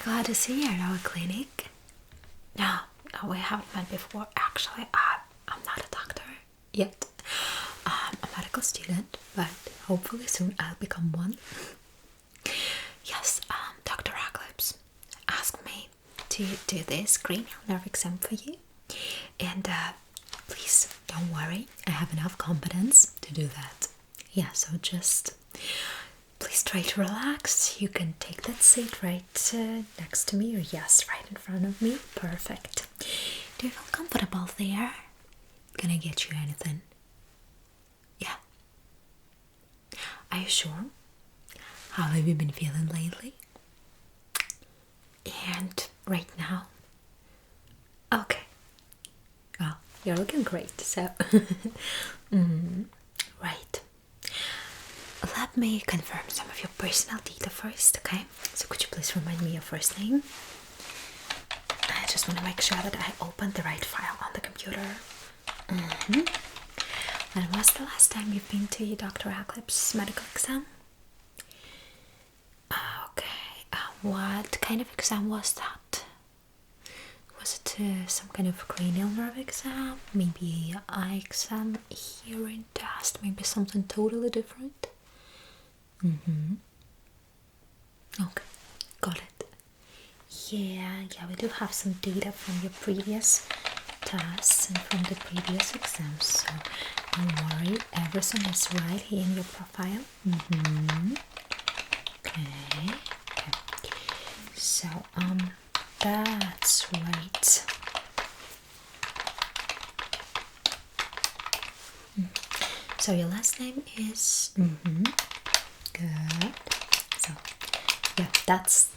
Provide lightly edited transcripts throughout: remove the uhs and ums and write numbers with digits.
glad to see you at our clinic. No, we haven't met before. Actually, I'm not a doctor yet. I'm a medical student, but hopefully soon I'll become one. Yes, Dr. Eclipse asked me to do this cranial nerve exam for you. And please don't worry, I have enough competence to do that. Yeah, so just please try to relax. You can take that seat right next to me, or yes, right in front of me. Perfect. Do you feel comfortable there? Can I get you anything? Yeah. Are you sure? How have you been feeling lately? And right now? Okay. Well, you're looking great, so right. Let me confirm some of your personal data first, okay? So could you please remind me your first name? I just want to make sure that I opened the right file on the computer. When was the last time you've been to Dr. Eclipse's medical exam? Okay. What kind of exam was that? Was it some kind of cranial nerve exam? Maybe eye exam, hearing test, maybe something totally different? Okay, got it. Yeah, we do have some data from your previous tests and from the previous exams, so don't worry, everything is right here in your profile. Okay. So, that's right. So your last name is good. So yeah, that's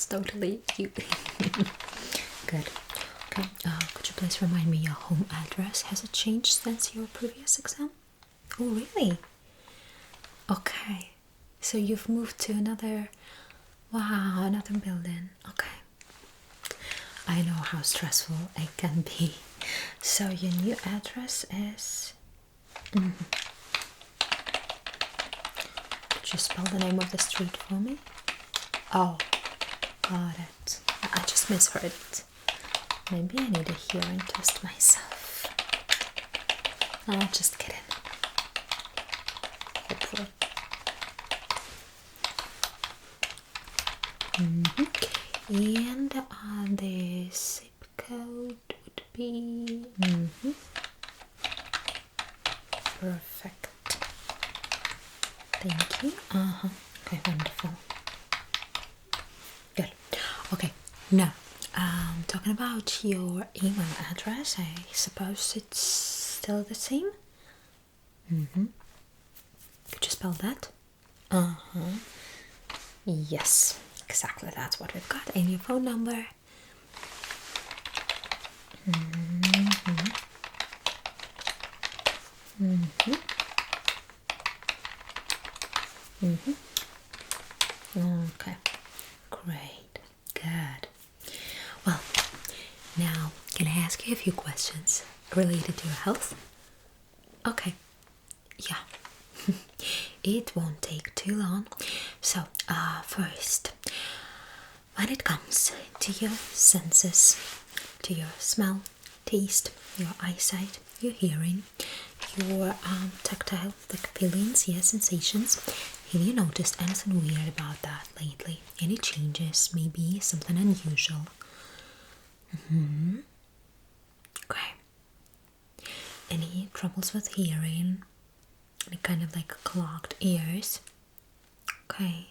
totally you. Good. Okay. Could you please remind me your home address? Has it changed since your previous exam? Oh really? Okay. So you've moved to another building. Okay. I know how stressful it can be. So your new address is Could you spell the name of the street for me? Oh, got it. I just misheard it. Maybe I need a hearing test myself. No, just kidding. Hopefully. And the zip code would be perfect. Thank you. Okay, wonderful. Good. Okay, now talking about your email address, I suppose it's still the same? Could you spell that? Yes, exactly, that's what we've got. And your phone number? Okay, great, good. Well, now can I ask you a few questions related to your health? Okay, yeah. It won't take too long. So, first, when it comes to your senses, to your smell, taste, your eyesight, your hearing, your tactile, like feelings, sensations, have you noticed anything weird about that lately? Any changes? Maybe something unusual? Okay. Any troubles with hearing? Any kind of like clogged ears? Okay.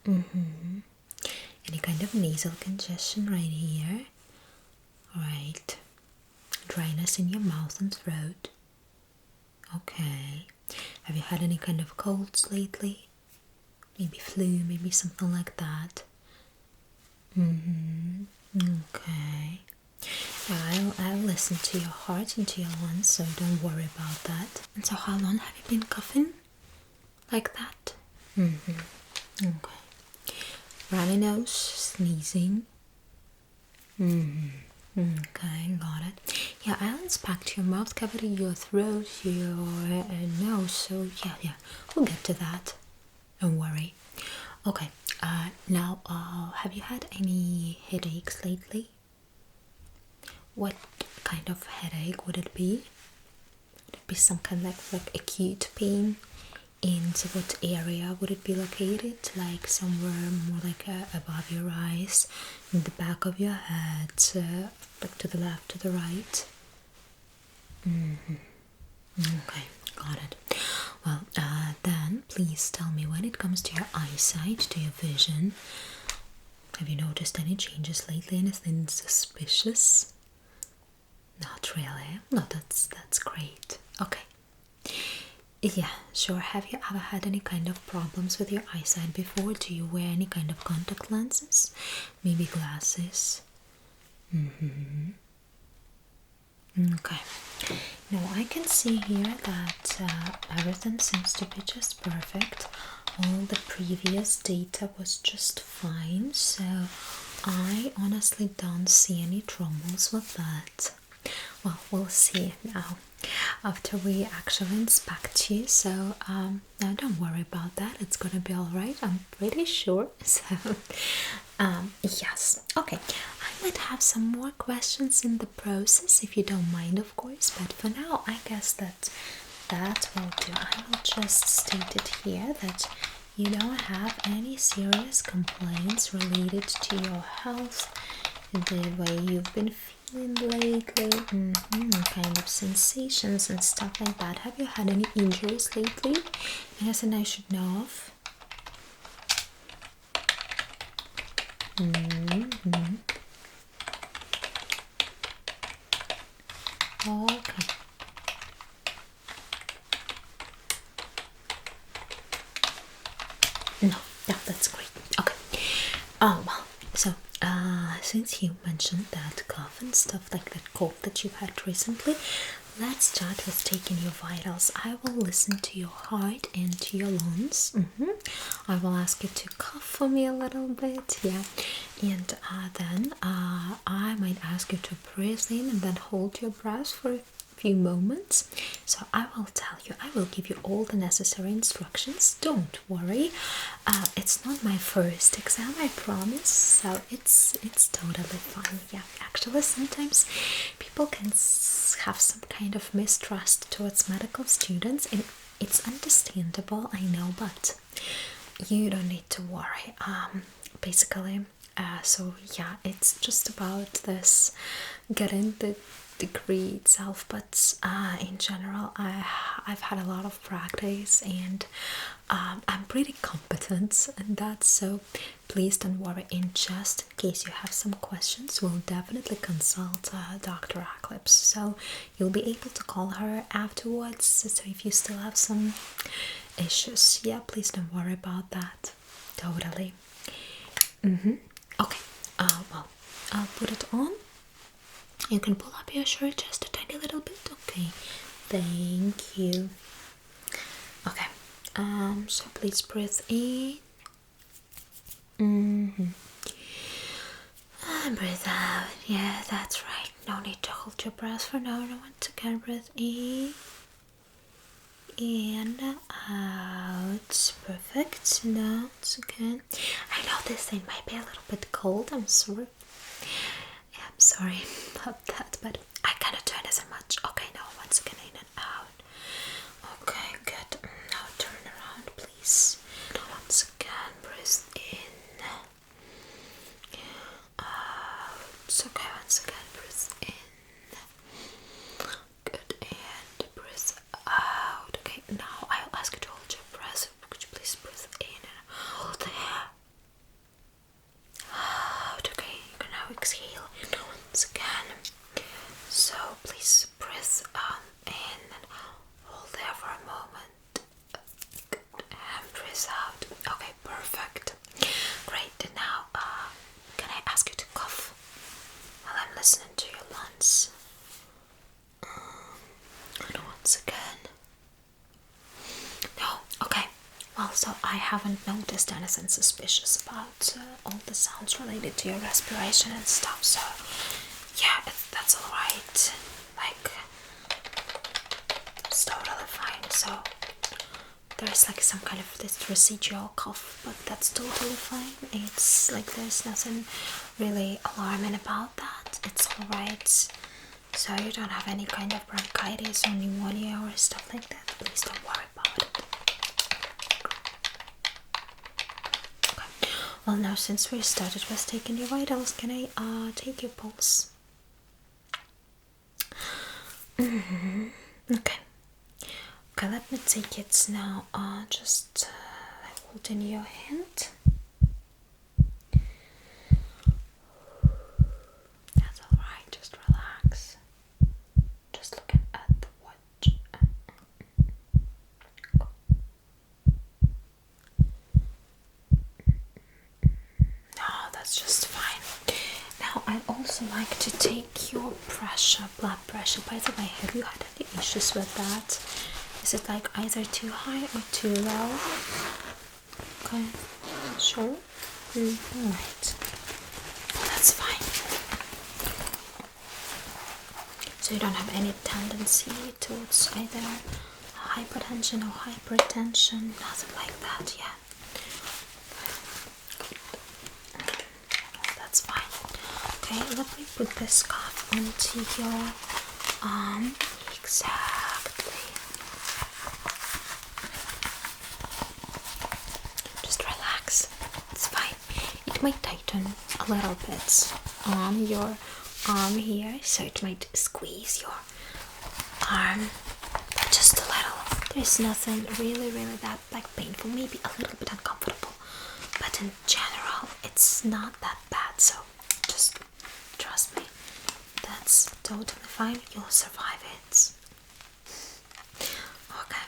Any kind of nasal congestion right here? Right. Dryness in your mouth and throat? Okay. Have you had any kind of colds lately? Maybe flu, maybe something like that? Okay. I'll listen to your heart and to your lungs, so don't worry about that. And so how long have you been coughing? Like that? Okay. Runny nose, sneezing? Okay, got it. Yeah, I'll inspect your mouth cavity, your throat, your nose, so yeah, we'll get to that. Don't worry. Okay. Now, have you had any headaches lately? What kind of headache would it be? Would it be some kind of like acute pain? And what area would it be located? Like somewhere more like above your eyes, in the back of your head, like to the left, to the right? Okay, got it. Well, then please tell me, when it comes to your eyesight, to your vision, have you noticed any changes lately? Anything suspicious? Not really. No, that's great. Okay. Yeah, sure. Have you ever had any kind of problems with your eyesight before? Do you wear any kind of contact lenses? Maybe glasses? Okay. Now I can see here that everything seems to be just perfect. All the previous data was just fine, so I honestly don't see any troubles with that. Well, we'll see now after we actually inspect you, so no, don't worry about that, it's gonna be all right, I'm pretty sure. So yes, okay, I might have some more questions in the process if you don't mind, of course, but for now I guess that will do. I will just state it here that you don't have any serious complaints related to your health, the way you've been feeling lately, kind of sensations and stuff like that. Have you had any injuries lately? Anything I should know of? Okay. No, that's great. Okay. Oh well, so since you mentioned that cough and stuff like that, cold that you had recently, let's start with taking your vitals. I will listen to your heart and to your lungs. I will ask you to cough for me a little bit, yeah, and then I might ask you to breathe in and then hold your breath for a few moments. So I will tell you, I will give you all the necessary instructions, don't worry. It's not my first exam, I promise, so it's totally fine. Yeah, actually sometimes people can have some kind of mistrust towards medical students, and it's understandable, I know, but you don't need to worry. Basically, so yeah, it's just about this getting the degree itself, but in general I've had a lot of practice, and I'm pretty competent in that, so please don't worry. And just in case you have some questions, we'll definitely consult Dr. Eclipse, so you'll be able to call her afterwards. So if you still have some issues, yeah, please don't worry about that. Totally. Okay, well, I'll put it on. You can pull up your shirt just a tiny little bit. Okay, thank you. Okay, so please breathe in. And breathe out. Yeah, that's right. No need to hold your breath for now. Once again, breathe in and out. Perfect. Now, once again. I know this thing might be a little bit cold. I'm sorry. Yeah, I'm sorry about that, but I cannot turn as much. Okay, now once again, in and out. Okay, good. Now turn around, please. Now once again, breathe in. Out. Okay, once again, breathe in. Good, and breathe out. Okay, now I'll ask you to hold your breath. Could you please breathe in and hold there? Out. Okay, you can now exhale. Now once again. So please breathe in and hold there for a moment. And breathe out. Okay, perfect. Great. Now, can I ask you to cough while I'm listening to your lungs? And once again. No, okay. Well, so I haven't noticed anything suspicious about all the sounds related to your respiration and stuff, so yeah, that's alright. Like, it's totally fine. So there's like some kind of this residual cough, but that's totally fine. It's like there's nothing really alarming about that. It's alright. So you don't have any kind of bronchitis or pneumonia or stuff like that. Please don't worry about it. Okay. Well, now since we started with taking your vitals, can I take your pulse? Okay. Okay, let me take it now. Just hold in your hand. That's alright, just relax. Just looking at the watch. No, that's just fine. Now I'd also like to take your pressure, blood pressure. By the way, have you had any issues with that? Is it like either too high or too low? Okay, sure. Alright, that's fine. So you don't have any tendency towards either hypertension or hypertension, nothing like that, yeah. That's fine. Okay, let me put this cuff onto your arm. Exactly. Just relax. It's fine. It might tighten a little bit on your arm here, so it might squeeze your arm just a little. There's nothing really that like painful, maybe a little bit uncomfortable, but in general it's not that bad, so just trust me, that's totally fine. You'll survive it. Okay,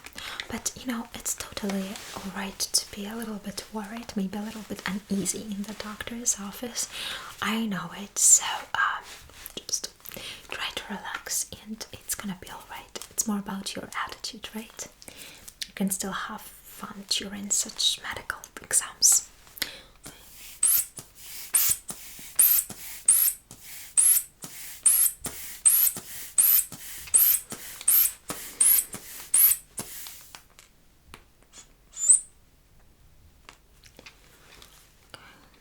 but you know, it's totally alright to be a little bit worried, maybe a little bit uneasy in the doctor's office. I know it, so just try to relax and it's gonna be alright. It's more about your attitude, right? You can still have fun during such medical exams.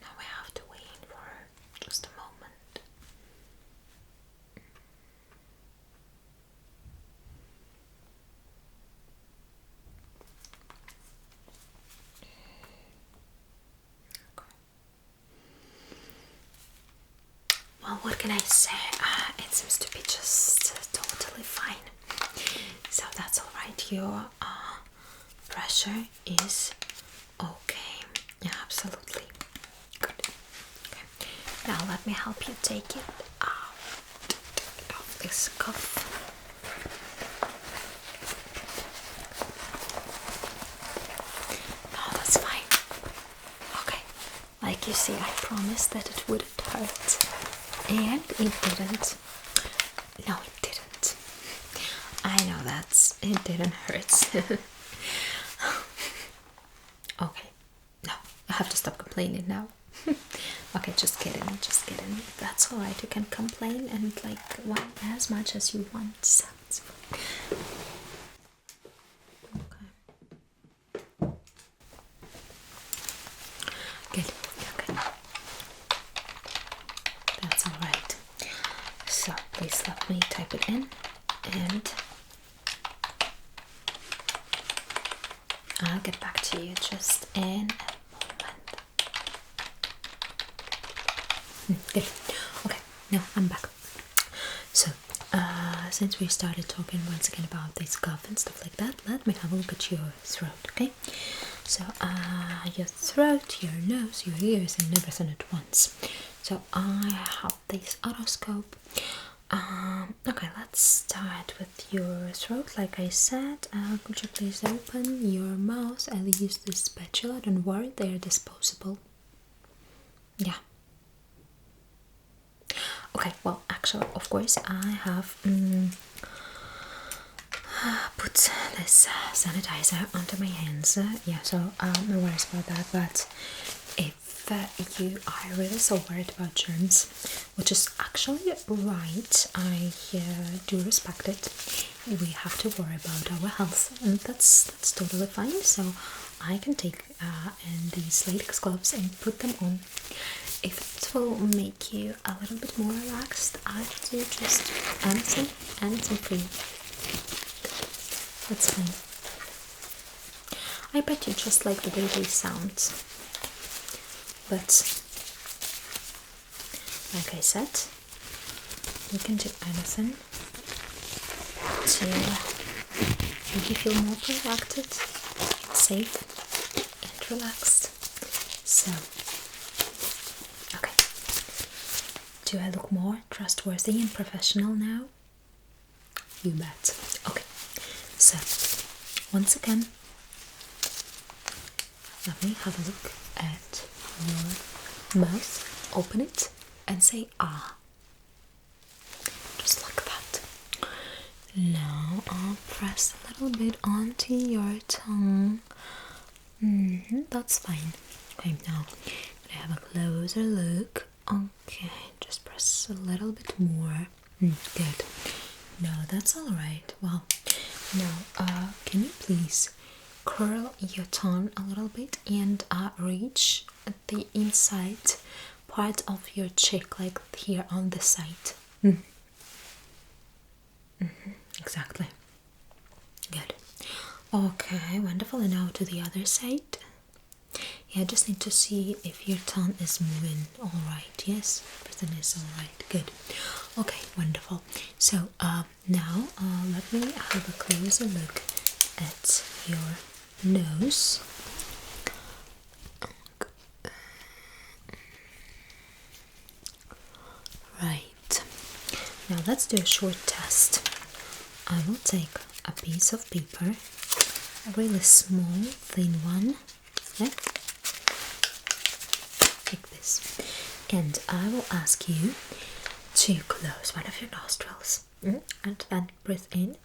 Now we have to wait for just a moment. Well, what can I say? It seems to be just totally fine. So that's alright. Your pressure is okay. Yeah, absolutely. Good. Okay. Now let me help you take it out of this cuff. No, that's fine. Okay. Like you see, I promised that it wouldn't hurt. And it didn't. No, it didn't. I know that it didn't hurt. Okay, no, I have to stop complaining now. Okay, just kidding. That's alright, you can complain and like whine as much as you want. So it's fine. Okay. Good. Okay. That's alright. So please let me type it in and I'll get back to you just in a moment. Good. Okay, now I'm back. So, since we started talking once again about this cough and stuff like that, let me have a look at your throat, okay? So, your throat, your nose, your ears, and everything at once. So, I have this otoscope. Okay, let's start with your throat. Like I said, could you please open your mouth? I'll use this spatula. Don't worry, they are disposable. Yeah. Okay, well, actually, of course, I have put this sanitizer onto my hands. Yeah, so no worries about that. But if you are really so worried about germs, which is actually right. I do respect it. We have to worry about our health, and that's totally fine. So I can take and these latex gloves and put them on. If it will make you a little bit more relaxed, I do just anything for you. That's fine. I bet you just like the baby sounds. But like I said, you can do anything to make you feel more protected, safe, and relaxed. So, okay. Do I look more trustworthy and professional now? You bet. Okay. So, once again, let me have a look at your mouth. Open it and say ah. Just like that. Now I'll press a little bit onto your tongue. That's fine. Okay, now I have a closer look. Okay, just press a little bit more. Good. No, that's alright. Well, now can you please curl your tongue a little bit and reach the inside part of your cheek, like here on the side. Exactly. Good. Okay, wonderful. And now to the other side. Yeah, I just need to see if your tongue is moving. Alright, yes, everything is alright. Good. Okay, wonderful. So now let me have a closer look at your nose. Right. Now let's do a short test. I will take a piece of paper, a really small, thin one, like this, and I will ask you to close one of your nostrils and then breathe in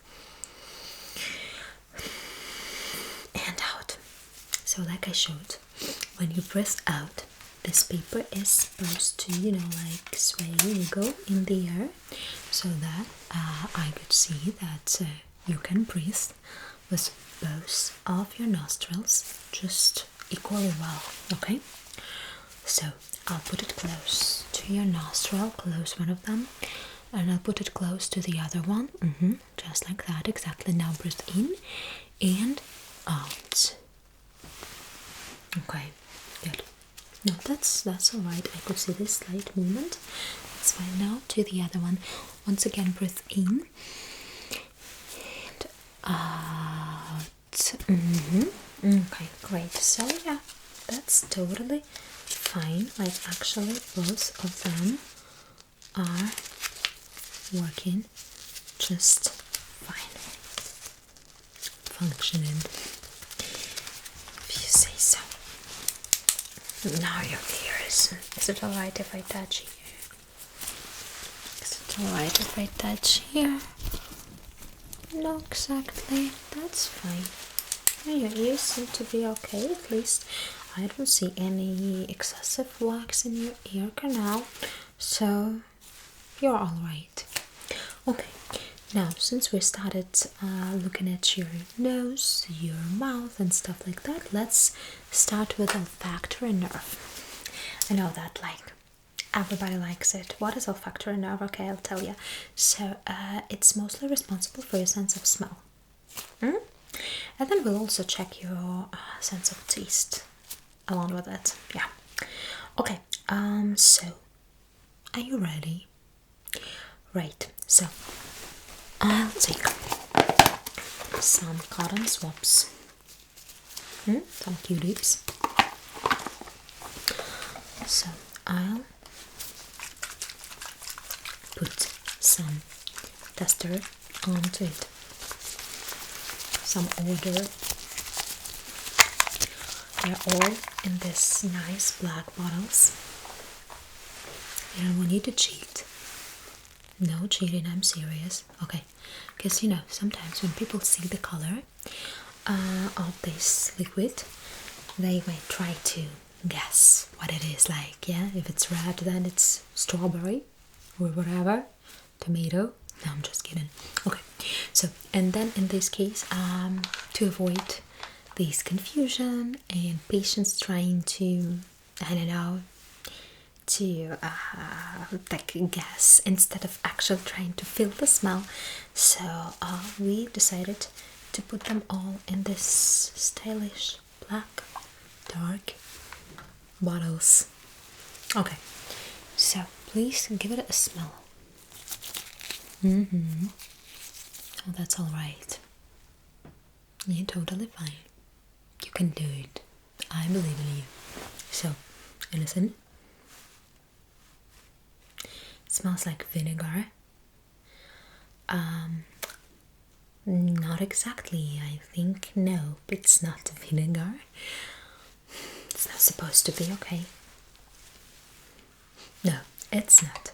and out. So like I showed, when you breathe out, this paper is supposed to, like sway and go in the air, so that I could see that you can breathe with both of your nostrils just equally well. Okay, so I'll put it close to your nostril, close one of them, and I'll put it close to the other one. Just like that, exactly. Now breathe in and out. Okay, good. No, that's alright. I could see this slight movement. That's fine. Now to the other one. Once again, breathe in and out. Okay, great. So yeah, that's totally fine. Like actually, both of them are working just fine, functioning, if you say so. Now your ears. Is it alright if I touch here? Is it alright if I touch here? No, exactly. That's fine. Your ears seem to be okay. At least I don't see any excessive wax in your ear canal, so you're alright. Okay, now since we started looking at your nose, your mouth and stuff like that, let's start with olfactory nerve. I know that everybody likes it. What is olfactory nerve? Okay, I'll tell you. So it's mostly responsible for your sense of smell. And then we'll also check your sense of taste along with it. Yeah. Okay, so are you ready? Right, so I'll take some cotton swabs, some Q-tips. So I'll put some tester onto it, some odor. They're all in this nice black bottles. I don't want you to cheat. No cheating, I'm serious. Okay, because sometimes when people see the color of this liquid, they might try to guess what it is like. Yeah, if it's red, then it's strawberry or whatever, tomato. No, I'm just kidding. Okay, so and then in this case, to avoid this confusion and patients trying to, I don't know, to like guess instead of actually trying to feel the smell, so we decided to put them all in this stylish black dark bottles. Okay, so please give it a smell. Oh, that's all right. You're totally fine. You can do it. I believe in you. So, listen. It smells like vinegar. Not exactly. I think no, it's not vinegar. It's not supposed to be, okay? No, it's not.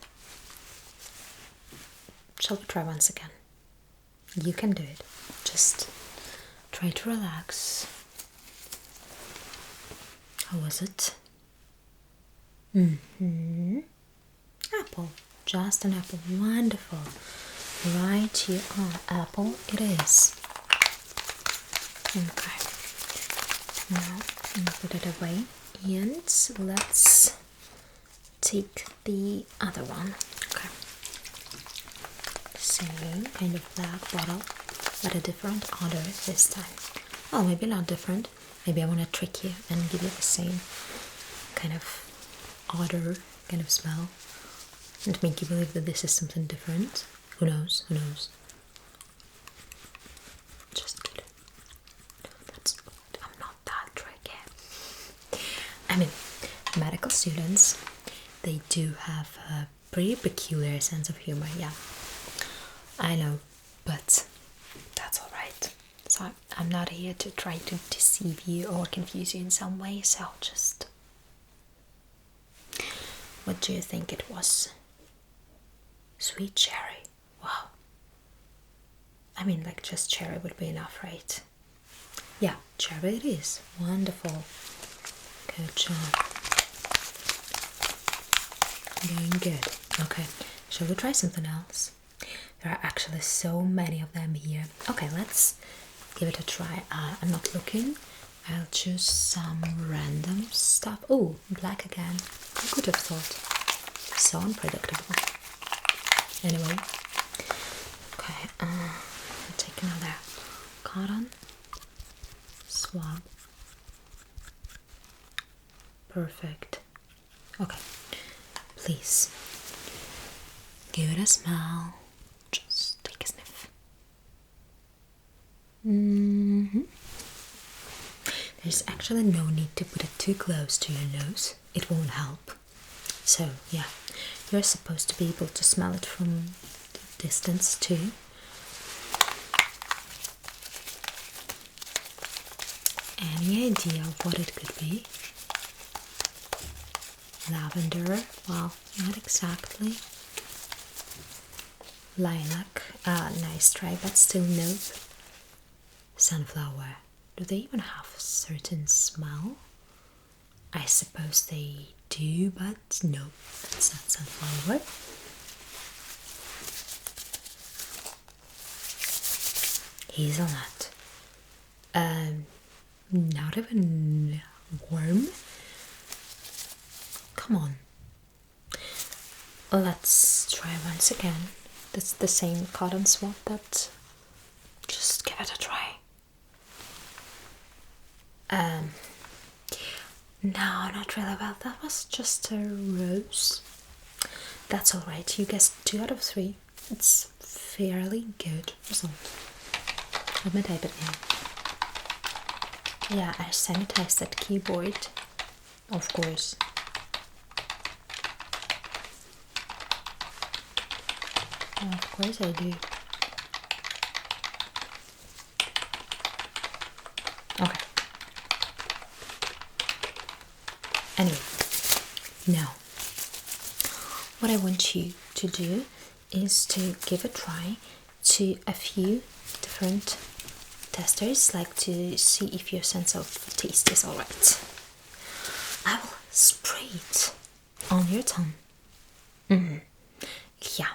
Shall we try once again? You can do it. Just try to relax. How was it? Apple. Just an apple. Wonderful. Right here on apple it is. Okay. Now put it away and let's take the other one. Okay. Same kind of black bottle, but a different odor this time. Well, maybe not different. Maybe I want to trick you and give you the same kind of odor, kind of smell, and make you believe that this is something different. Who knows? Who knows? Just kidding. I'm not that tricky. I mean, medical students, they do have a pretty peculiar sense of humor, yeah. I know, but that's alright. So I'm not here to try to deceive you or confuse you in some way, so just... What do you think it was? Sweet cherry. Wow. I mean, like, just cherry would be enough, right? Yeah, cherry it is. Wonderful. Good job. Doing good. Okay, shall we try something else? There are actually so many of them here. Okay, let's give it a try. I'm not looking. I'll choose some random stuff. Oh, black again. I could have thought. So unpredictable. Anyway. Okay, I'll take another cotton swab. Perfect. Okay, please give it a smell. Just take a sniff. There's actually no need to put it too close to your nose. It won't help. So yeah, you're supposed to be able to smell it from the distance too. Any idea of what it could be? Lavender? Well, not exactly. Lilac? Nice try, but still no. Sunflower. Do they even have a certain smell? I suppose they do, but no, that's not sunflower. Hazelnut. Not even warm. Come on. Let's try once again. That's the same cotton swab, but just give it a try. No, not really well. That was just a rose. That's alright. You guessed 2 out of 3. It's fairly good result. Let me type it in. Yeah, I sanitized that keyboard. Of course. Of course I do. Okay. Anyway, now what I want you to do is to give a try to a few different testers, like to see if your sense of taste is alright. I will spray it on your tongue. Yeah,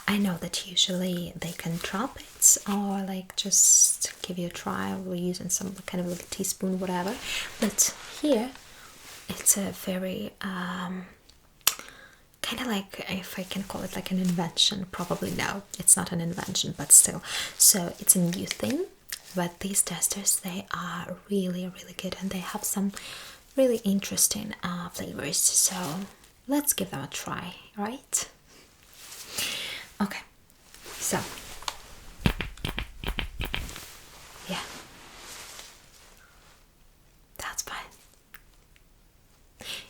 I know that usually they can drop it or like just give you a try. We're using some kind of like a teaspoon, whatever. But here, it's a very kind of like, if I can call it like an invention. Probably no, it's not an invention, but still. So it's a new thing. But these testers, they are really good, and they have some really interesting flavors. So let's give them a try, right? Okay, so yeah, that's fine.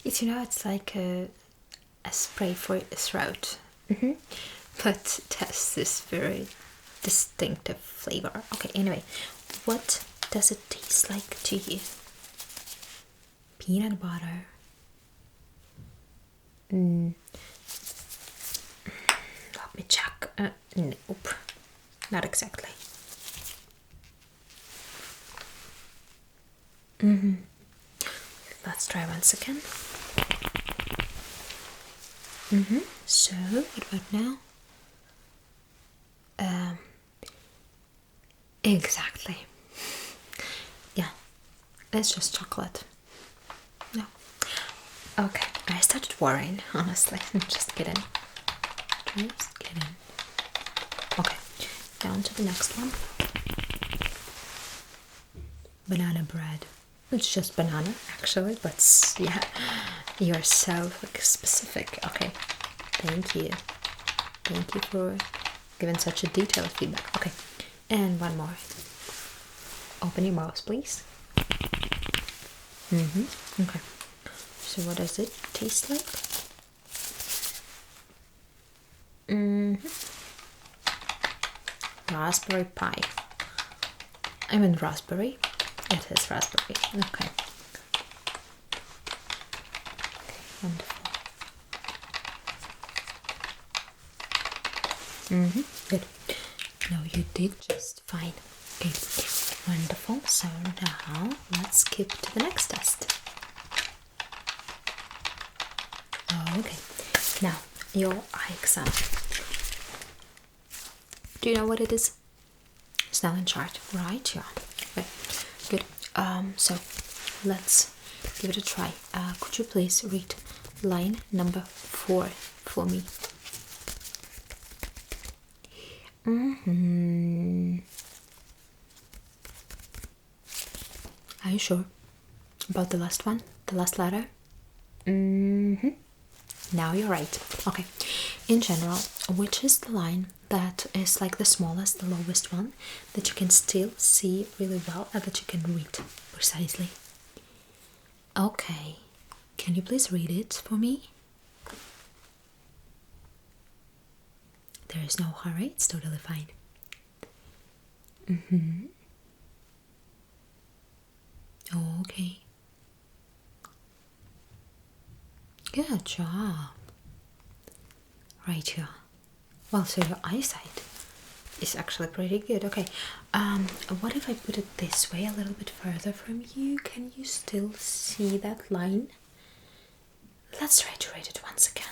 It's like a spray for your throat, but it has this very distinctive flavor. Okay, anyway, what does it taste like to you? Peanut butter. Let me check. Nope, not exactly. Let's try once again. So, what about now? Exactly. Yeah, it's just chocolate. No. Okay, I started worrying, honestly. Just kidding. Just kidding. Okay, down to the next one. Banana bread. It's just banana, actually, but yeah, you're so like, specific. Okay, thank you. Thank you for giving such a detailed feedback. Okay, and one more. Open your mouth, please. Okay. So what does it taste like? Raspberry pie. I mean raspberry. It is raspberry. Okay. Wonderful. Good. No, you did just fine. Okay. Wonderful. So now let's skip to the next test. Okay. Now your eye exam. Do you know what it is? Snellen chart, right? Yeah. Okay. Good. So let's give it a try. Could you please read line number 4 for me? Are you sure about the last one? The last letter? Now you're right. Okay. In general, which is the line that is like the smallest, the lowest one, that you can still see really well and that you can read precisely? Okay. Can you please read it for me? There is no hurry, it's totally fine. Okay. Good job. Right here. Well, so your eyesight is actually pretty good. Okay. What if I put it this way, a little bit further from you? Can you still see that line? Let's try to read it once again.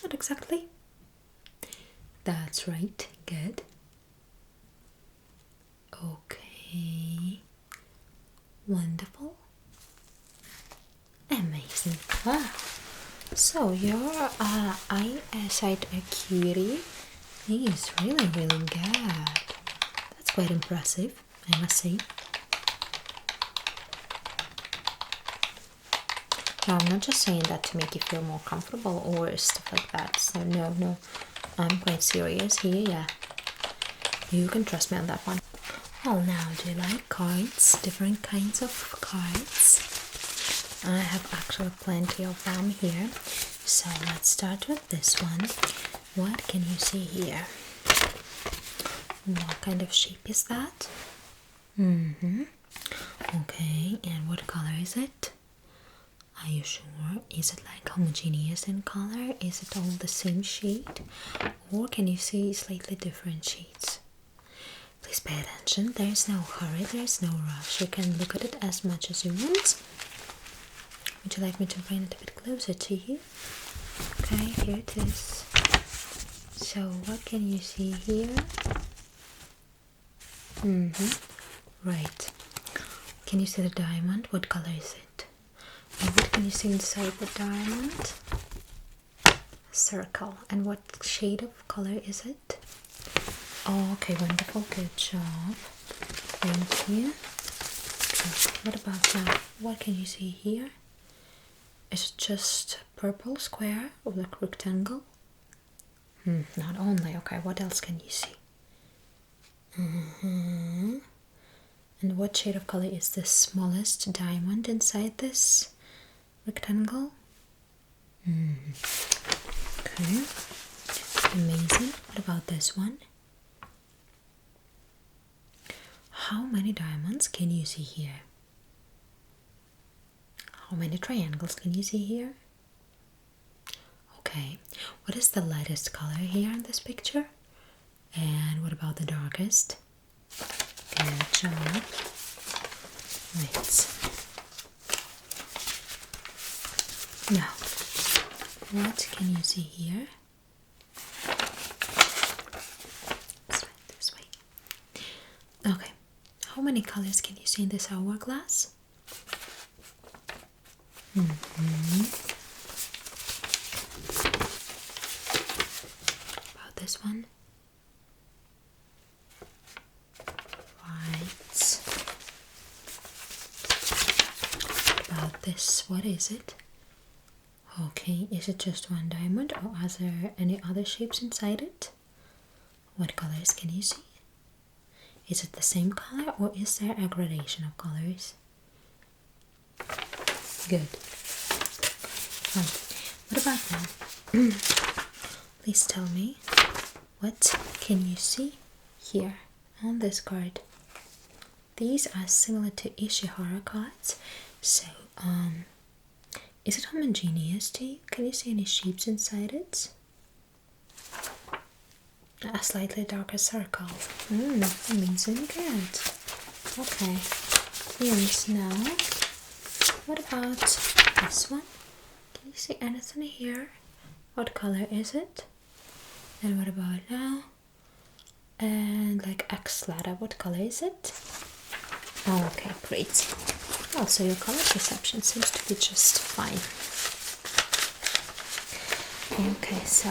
Not exactly. That's right. Good. Okay. Wonderful. Amazing. Wow. So your eyesight acuity is really good. That's quite impressive, I must say. No, I'm not just saying that to make you feel more comfortable or stuff like that. So no, I'm quite serious here. Yeah, you can trust me on that one. Well, now, do you like cards? Different kinds of cards? I have actually plenty of them here. So let's start with this one. What can you see here? What kind of shape is that? Okay, and what color is it? Are you sure? Is it like homogeneous in color? Is it all the same shade? Or can you see slightly different shades? please pay attention. There's no hurry, there's no rush. You can look at it as much as you want. Would you like me to bring it a bit closer to you? Okay, here it is. So what can you see here? Right. Can you see the diamond? What color is it? And what can you see inside the diamond? Circle. And what shade of color is it? Oh, okay, wonderful, good job. Thank you. Okay, what about now? What can you see here? Is it just purple square or like rectangle? Not only. Okay, what else can you see? And what shade of color is the smallest diamond inside this rectangle? Okay, amazing. What about this one? How many diamonds can you see here? How many triangles can you see here? Okay, what is the lightest color here in this picture? And what about the darkest? Good job. Right. Now, what can you see here? This way. Okay, how many colors can you see in this hourglass? About this one? Right. About this, what is it? Okay, is it just one diamond or are there any other shapes inside it? What colors can you see? Is it the same color or is there a gradation of colors? Good. What about now? Please tell me, what can you see here on this card? These are similar to Ishihara cards, so is it homogeneous to you? Can you see any shapes inside it? A slightly darker circle. Amazing, good. Okay, yes, now what about this one? Can you see anything here? What color is it? And what about now? And like X letter, what color is it? Oh, okay, great. Also, your color perception seems to be just fine. Okay, so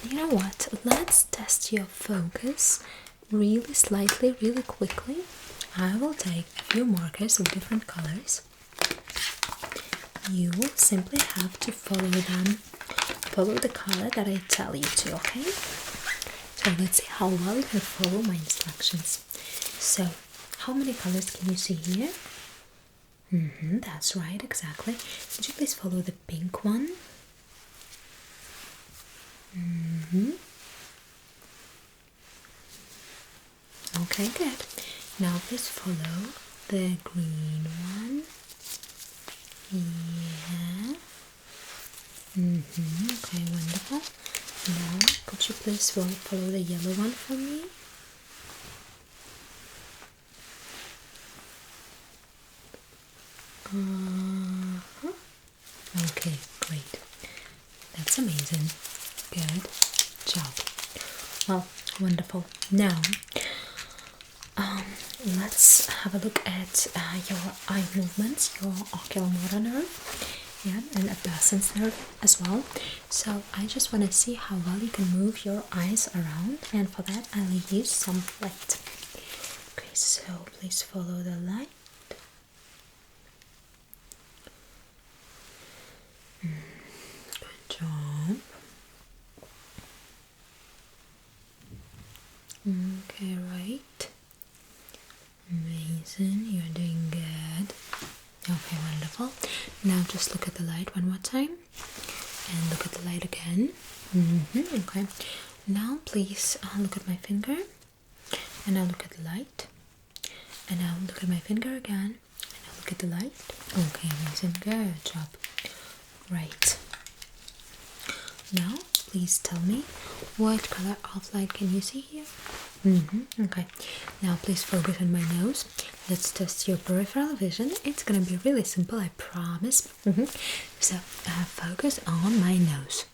you know what? Let's test your focus really slightly, really quickly. I will take a few markers of different colors. You will simply have to follow them. Follow the color that I tell you to, okay? So let's see how well you can follow my instructions. So, how many colors can you see here? That's right, exactly. Would you please follow the pink one? Okay, good. Now please follow the green one. Yeah. Okay, wonderful. Now, could you please follow the yellow one for me? Okay, great. That's amazing. Good job. Well, wonderful. Now, let's have a look at your eye movements, your oculomotor nerve, yeah, and a Basson's nerve as well. So I just want to see how well you can move your eyes around, and for that I'll use some light. Okay, so please follow the light. Good job. Okay, right. Amazing, you're doing good. Okay, wonderful. Now just look at the light one more time. And look at the light again. Okay. Now please look at my finger. And now look at the light. And now look at my finger again. And now look at the light. Okay, amazing. Good job. Right. Now please tell me, what color of light can you see here? Okay, now please focus on my nose. Let's test your peripheral vision. It's gonna be really simple, I promise. So, focus on my nose.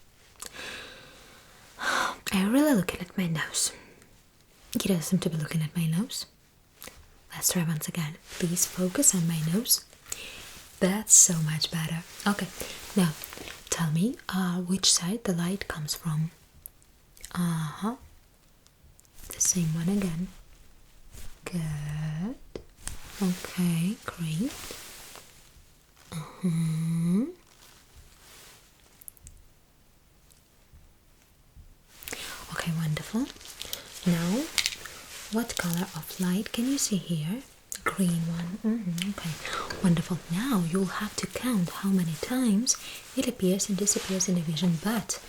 Are you really looking at my nose? You don't seem to be looking at my nose. Let's try once again. Please focus on my nose. That's so much better. Okay, now tell me which side the light comes from. The same one again. Good. Okay, great. Okay, wonderful. Now, what color of light can you see here? Green one. Okay, wonderful. Now you'll have to count how many times it appears and disappears in the vision, but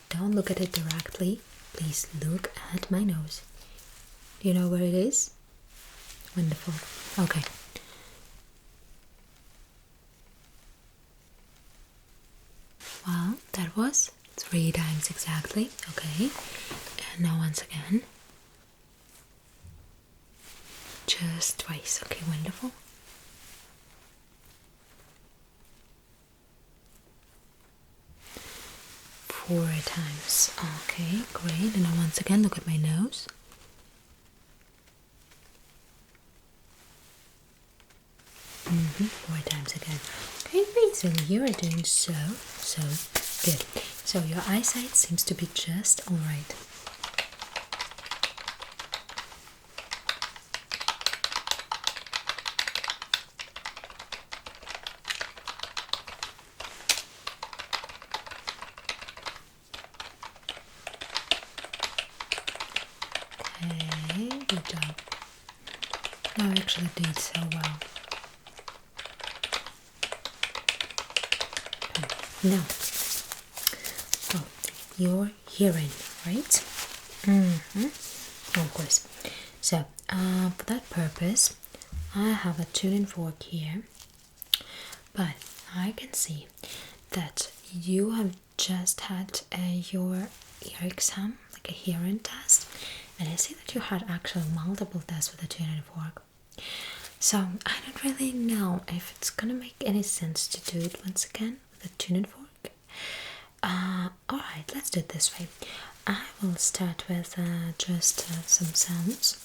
don't look at it directly. Please look at my nose. Do you know where it is? Wonderful. Okay. Well, that was 3 times exactly. Okay. And now once again. Just twice. Okay, wonderful. Four times. Okay, great. And now once again, look at my nose. Four times again. Okay, amazing. You are doing so good. So your eyesight seems to be just alright. Okay, good job. You actually did so well. Now, your hearing, right? Of course. So, for that purpose, I have a tuning fork here, but I can see that you have just had your ear exam, like a hearing test, and I see that you had actually multiple tests with a tuning fork. So I don't really know if it's gonna make any sense to do it once again with a tuning fork. Alright, let's do it this way. I will start with just some sounds.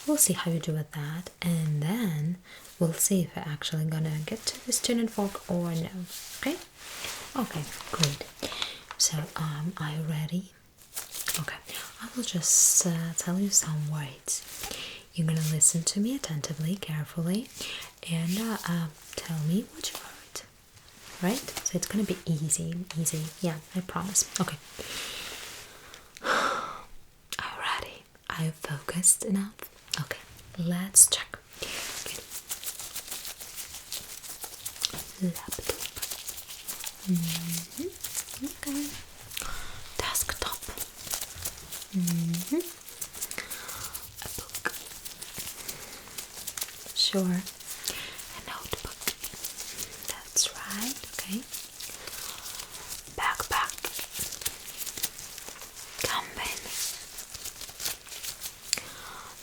We'll see how you do with that, and then we'll see if we're actually gonna get to this tuning fork or no. Okay? Okay, great. So, are you ready? Okay, I will just tell you some words. You're gonna listen to me attentively, carefully, and tell me what you heard. Right? So it's gonna be easy. Yeah, I promise. Okay. Are you ready? Are you focused enough? Okay, let's check. Good. Laptop. Okay. Desktop. A book. Sure. A notebook. That's right. Okay. Backpack. Camping.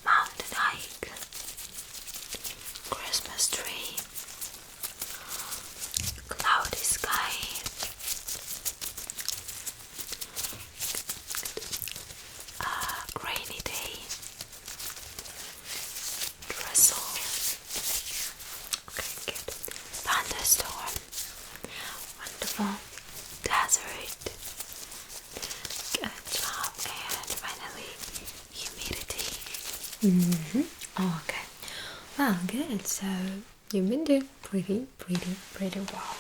Mountain hike. Christmas tree. Cloudy sky. Rainy day. Drizzle. Okay, good. Thunderstorm. Wonderful. Desert. Good job. And finally, humidity. Okay. Well, good. So you've been doing pretty well.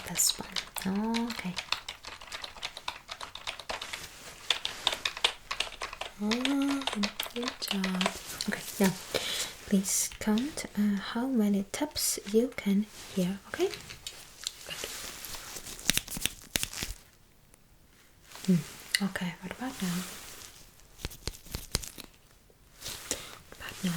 This one. Okay. Good job. Okay, now please count how many taps you can hear. Okay. Good. Okay. What about now? Now.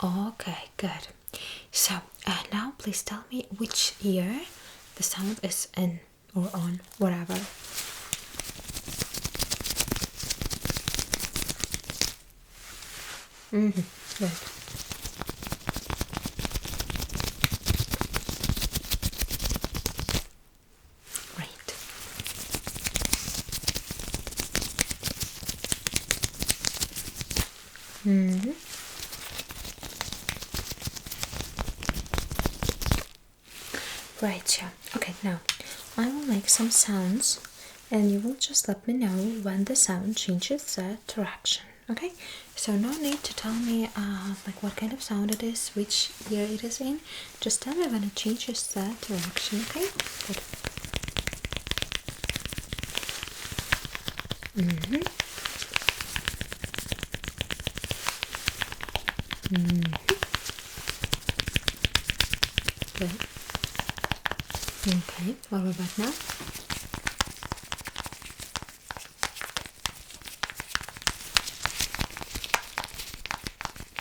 Okay, good. So now please tell me which ear the sound is in or on, whatever. Good. Great. Right, yeah. Okay, now I will make some sounds and you will just let me know when the sound changes the direction. Okay, so no need to tell me like what kind of sound it is, which ear it is in. Just tell me when it changes the direction. Okay, good. Good. Okay, what about now?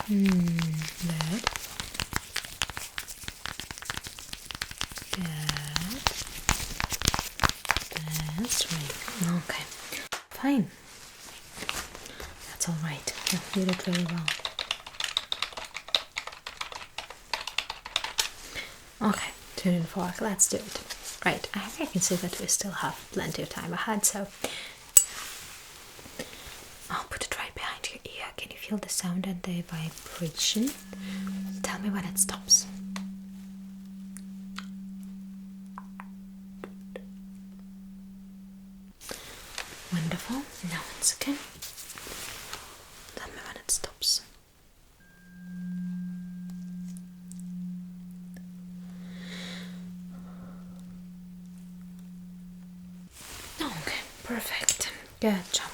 Good. Good. That's right. Okay. Fine. That's all right. Yeah, you did very well. Okay, tune and fork. Let's do it. Right. I can see that we still have plenty of time ahead, so I'll put it right behind your ear. Can you feel the sound and the vibration? Tell me when it stops. Wonderful. Now once again. Tell me when it stops. Okay, perfect. Good job.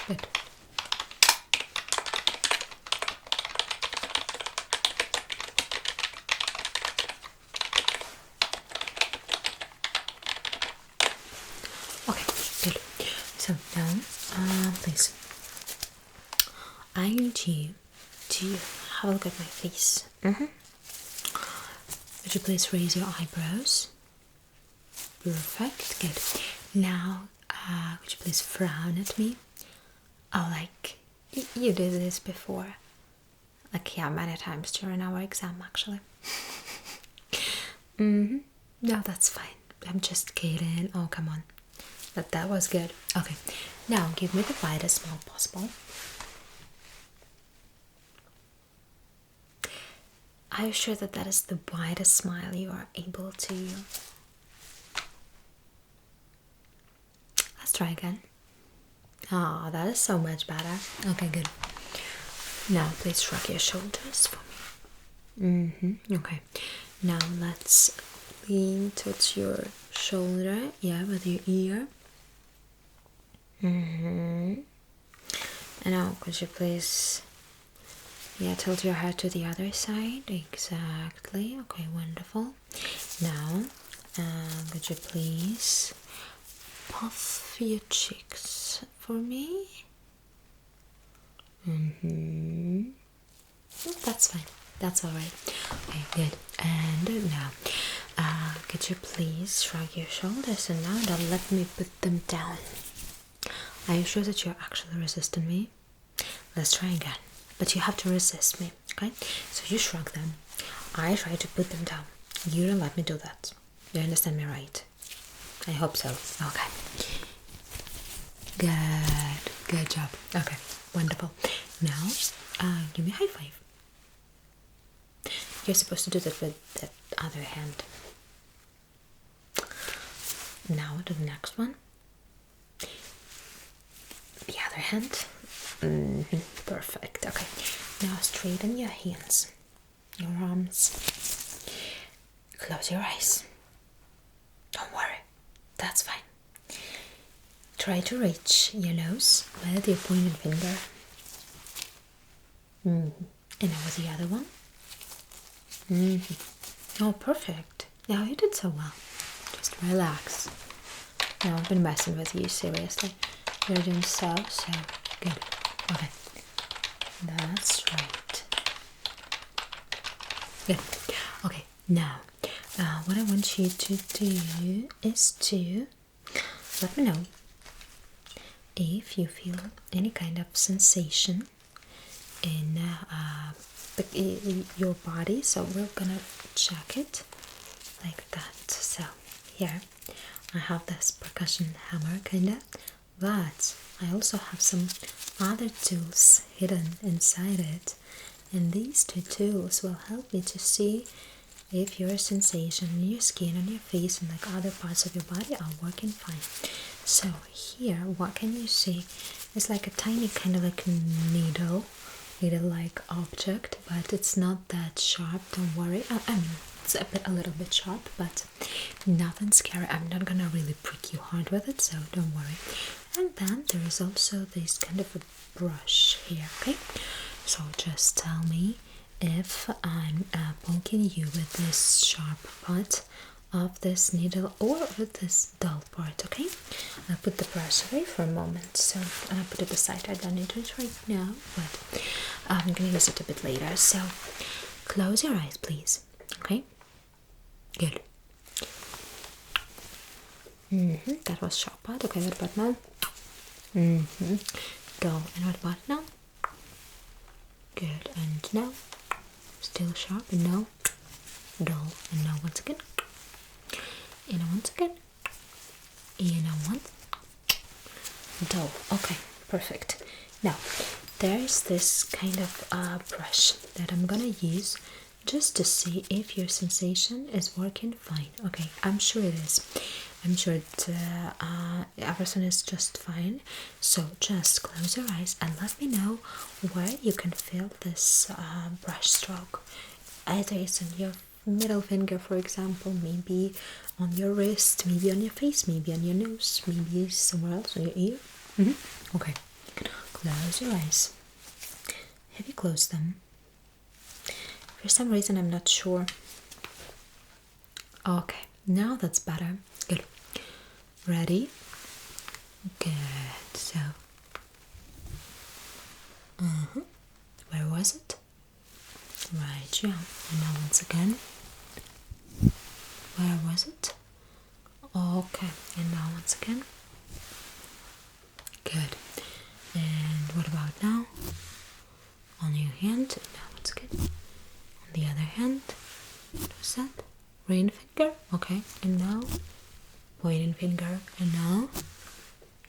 Good. Okay, good. So now, please, I need you to have a look at my face. Would you please raise your eyebrows? Perfect, good. Now, would you please frown at me? Oh, like, you did this before. Like, yeah, many times during our exam, actually. No, that's fine. I'm just kidding. Oh, come on. That was good. Okay, now give me the widest smile possible. Are you sure that that is the widest smile you are able to? Let's try again. Oh, that is so much better. Okay, good. Now please shrug your shoulders for me. Okay. Now let's lean towards your shoulder. Yeah, with your ear. And now could you please tilt your head to the other side. Exactly. Okay, wonderful. Now could you please puff your cheeks for me? That's fine. That's all right. Okay, good. And now could you please shrug your shoulders, and now let me put them down. Are you sure that you're actually resisting me? Let's try again. But you have to resist me, okay? So you shrug them. I try to put them down. You don't let me do that. You understand me, right? I hope so. Okay. Good. Good job. Okay. Wonderful. Now, give me a high five. You're supposed to do that with the other hand. Now to the next one. The other hand. Perfect. Okay. Now straighten your hands, your arms. Close your eyes. Don't worry. That's fine. Try to reach your nose with your pointing finger. And now with the other one. Oh, perfect. Now you did so well. Just relax. Now I've been messing with you, seriously. You're doing so good. Okay. That's right. Good. Okay, now what I want you to do is to let me know if you feel any kind of sensation in your body. So we're gonna check it like that. So here I have this percussion hammer kinda, but I also have some other tools hidden inside it, and these two tools will help me to see if your sensation in your skin, on your face, and like other parts of your body are working fine. So here, what can you see? It's like a tiny kind of like needle like object, but it's not that sharp. Don't worry. I mean, it's a little bit sharp, but nothing scary. I'm not gonna really prick you hard with it, so don't worry. And then there is also this kind of a brush here. Okay, so just tell me if I'm poking you with this sharp part of this needle or with this dull part. Okay, I'll put the brush away for a moment, so I'll put it aside. I don't need it right now, but I'm gonna use it a bit later. So close your eyes, please. Okay, good. That was sharp part. Okay, what about now? Dull. And what about now? Good. And now? Still sharp. And now? Dull. And now once again. And once again. And now once. Dull. Okay, perfect. Now, there's this kind of brush that I'm gonna use just to see if your sensation is working fine. Okay, I'm sure it is. I'm sure everything is just fine. So just close your eyes and let me know where you can feel this brush stroke. Either it's on your middle finger, for example, maybe on your wrist, maybe on your face, maybe on your nose, maybe somewhere else, on your ear. Okay, close your eyes. Have you closed them? For some reason, I'm not sure. Okay, now that's better. Good. Ready? Good. So, where was it? Right, yeah. And now once again. Where was it? Okay, and now once again. Good. And what about now? On your hand. And now once again. On the other hand. What was that? Ring finger. Okay, and now pointing finger, and now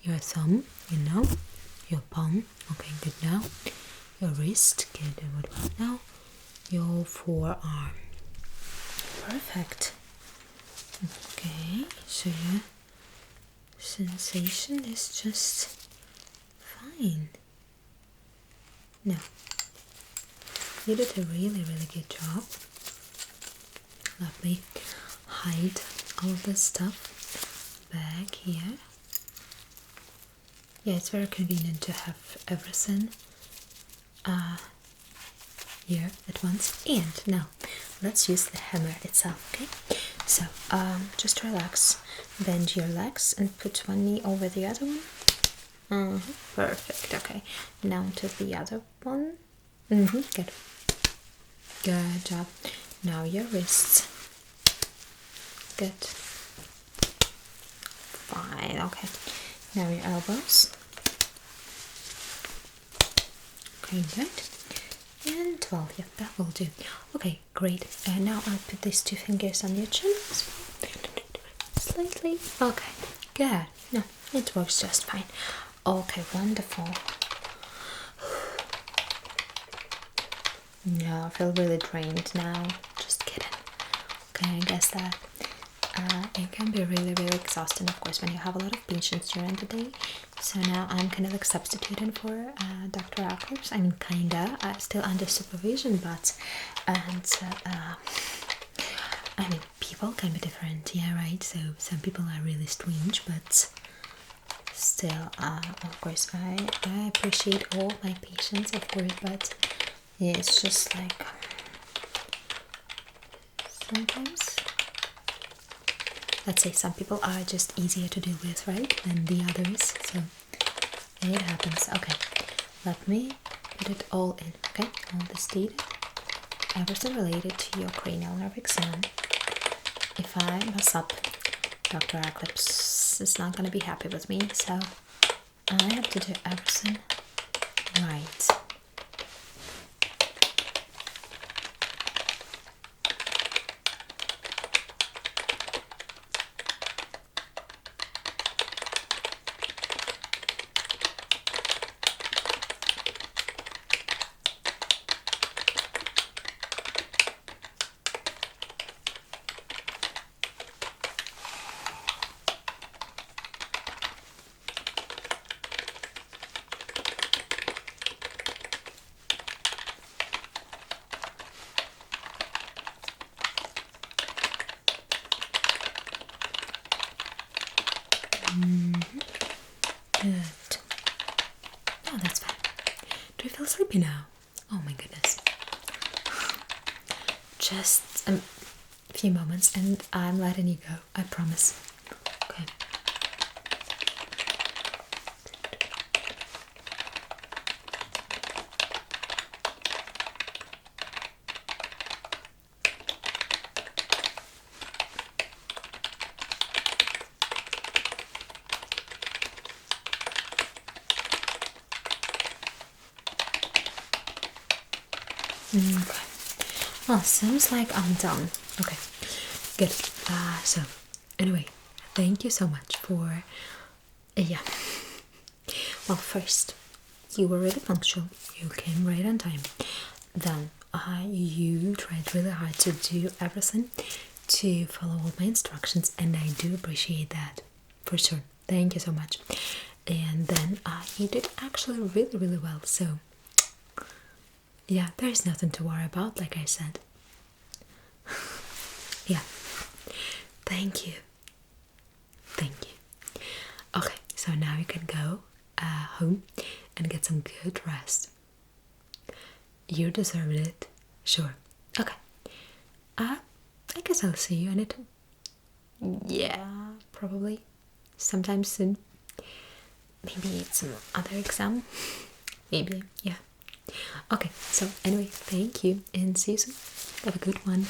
your thumb, and now your palm. Okay, good. Now your wrist. Good. And what about now? Your forearm. Perfect. Okay, so your sensation is just fine. Now, you did a really good job. Let me hide all this stuff back here. Yeah, it's very convenient to have everything here at once. And now let's use the hammer itself. Okay, so just relax, bend your legs and put one knee over the other one. Perfect. Okay, now to the other one. Good job. Now your wrists. Good. Fine. Okay, now your elbows. Okay, good. And well, yeah, that will do. Okay, great. And now I'll put these two fingers on your chin slightly. Okay, good. No, it works just fine. Okay, wonderful. No, I feel really drained now. Just kidding. Okay, I guess that it can be really exhausting, of course, when you have a lot of patients during the day. So now I'm kind of like substituting for Dr. Acklers. I mean, kinda, still under supervision, but I mean, people can be different, yeah, right? So some people are really strange, but still, of course, I appreciate all my patients, of course, but yeah, it's just like sometimes, let's say some people are just easier to deal with, right, than the others, so it happens. Okay, let me put it all in, okay, all this data. everything related to your cranial nerve exam. If I mess up, Dr. Eclipse is not gonna be happy with me, so I have to do everything right. Good. Oh, that's fine. Do you feel sleepy now? Oh my goodness. Just a few moments and I'm letting you go. I promise. Okay. Okay. Well, seems like I'm done. Okay, good. So, anyway, thank you so much for. Yeah. Well, first, you were really punctual. You came right on time. Then, you tried really hard to do everything, to follow all my instructions, and I do appreciate that for sure. Thank you so much. And then, you did actually really, really well. So. Yeah, there's nothing to worry about, like I said. Yeah. Thank you. Thank you. Okay, so now you can go home and get some good rest. You deserve it. Sure. Okay. I guess I'll see you in it. Yeah, probably. Sometime soon. Maybe it's some other exam. Maybe, yeah. Okay, so anyway, thank you and see you soon. Have a good one.